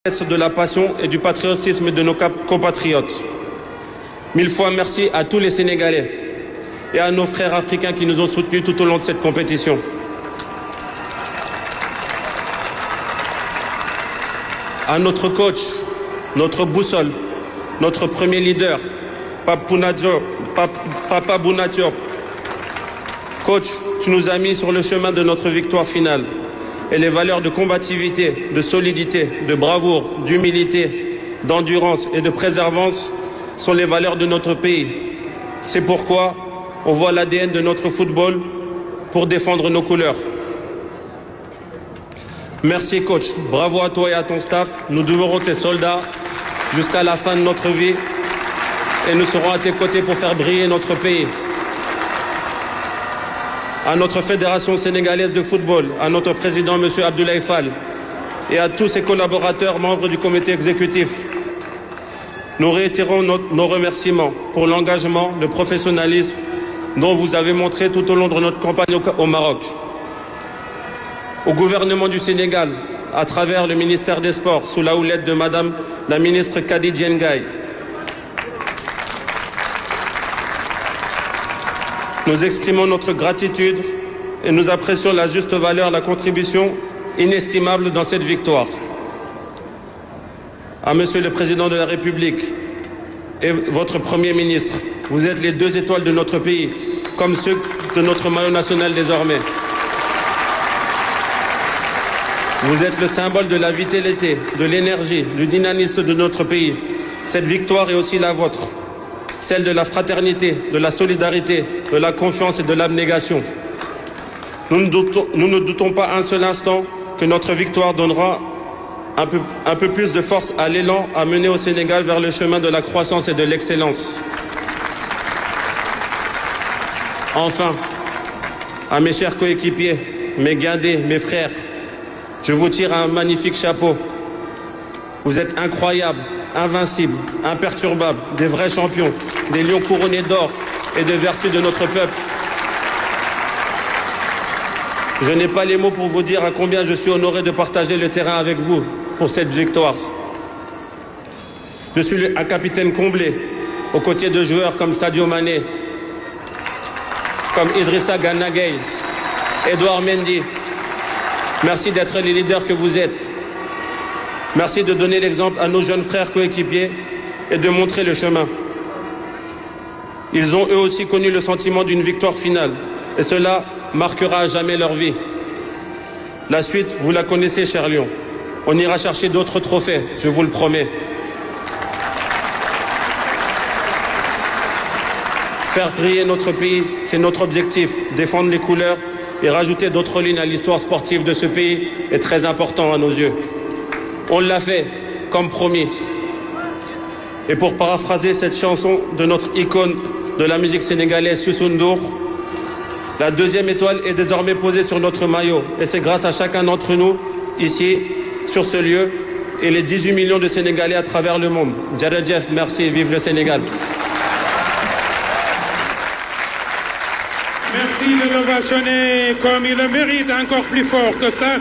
de la passion et du patriotisme de nos compatriotes. Mille fois merci à tous les Sénégalais et à nos frères africains qui nous ont soutenus tout au long de cette compétition. À notre coach, notre boussole, notre premier leader, Papa Bouna Diop. Coach, tu nous as mis sur le chemin de notre victoire finale. Et les valeurs de combativité, de solidité, de bravoure, d'humilité, d'endurance et de préservance sont les valeurs de notre pays. C'est pourquoi on voit l'ADN de notre football pour défendre nos couleurs. Merci coach, bravo à toi et à ton staff. Nous demeurons tes soldats jusqu'à la fin de notre vie et nous serons à tes côtés pour faire briller notre pays. À notre fédération sénégalaise de football, à notre président M. Abdoulaye Fall et à tous ses collaborateurs membres du comité exécutif, nous réitérons nos remerciements pour l'engagement, le professionnalisme dont vous avez montré tout au long de notre campagne au Maroc. Au gouvernement du Sénégal, à travers le ministère des Sports, sous la houlette de Madame la ministre Kadi Diengay, nous exprimons notre gratitude et nous apprécions la juste valeur, la contribution inestimable dans cette victoire. À Monsieur le Président de la République et votre Premier ministre, vous êtes les deux étoiles de notre pays, comme ceux de notre maillot national désormais. Vous êtes le symbole de la vitalité, de l'énergie, du dynamisme de notre pays. Cette victoire est aussi la vôtre. Celle de la fraternité, de la solidarité, de la confiance et de l'abnégation. Nous ne doutons pas un seul instant que notre victoire donnera un peu plus de force à l'élan à mener au Sénégal vers le chemin de la croissance et de l'excellence. Enfin, à mes chers coéquipiers, mes guindés, mes frères, je vous tire un magnifique chapeau. Vous êtes incroyables, invincibles, imperturbables, des vrais champions, des lions couronnés d'or et de vertu de notre peuple. Je n'ai pas les mots pour vous dire à combien je suis honoré de partager le terrain avec vous pour cette victoire. Je suis un capitaine comblé, aux côtés de joueurs comme Sadio Mané, comme Idrissa Gana Gueye, Edouard Mendy. Merci d'être les leaders que vous êtes. Merci de donner l'exemple à nos jeunes frères coéquipiers et de montrer le chemin. Ils ont eux aussi connu le sentiment d'une victoire finale et cela marquera à jamais leur vie. La suite, vous la connaissez, chers Lions. On ira chercher d'autres trophées, je vous le promets. Faire briller notre pays, c'est notre objectif. Défendre les couleurs et rajouter d'autres lignes à l'histoire sportive de ce pays est très important à nos yeux. On l'a fait, comme promis. Et pour paraphraser cette chanson de notre icône de la musique sénégalaise, Youssou N'Dour, la deuxième étoile est désormais posée sur notre maillot. Et c'est grâce à chacun d'entre nous, ici, sur ce lieu, et les 18 millions de Sénégalais à travers le monde. Djaradjef, merci, vive le Sénégal. Merci de l'ovationner comme il le mérite, encore plus fort que ça.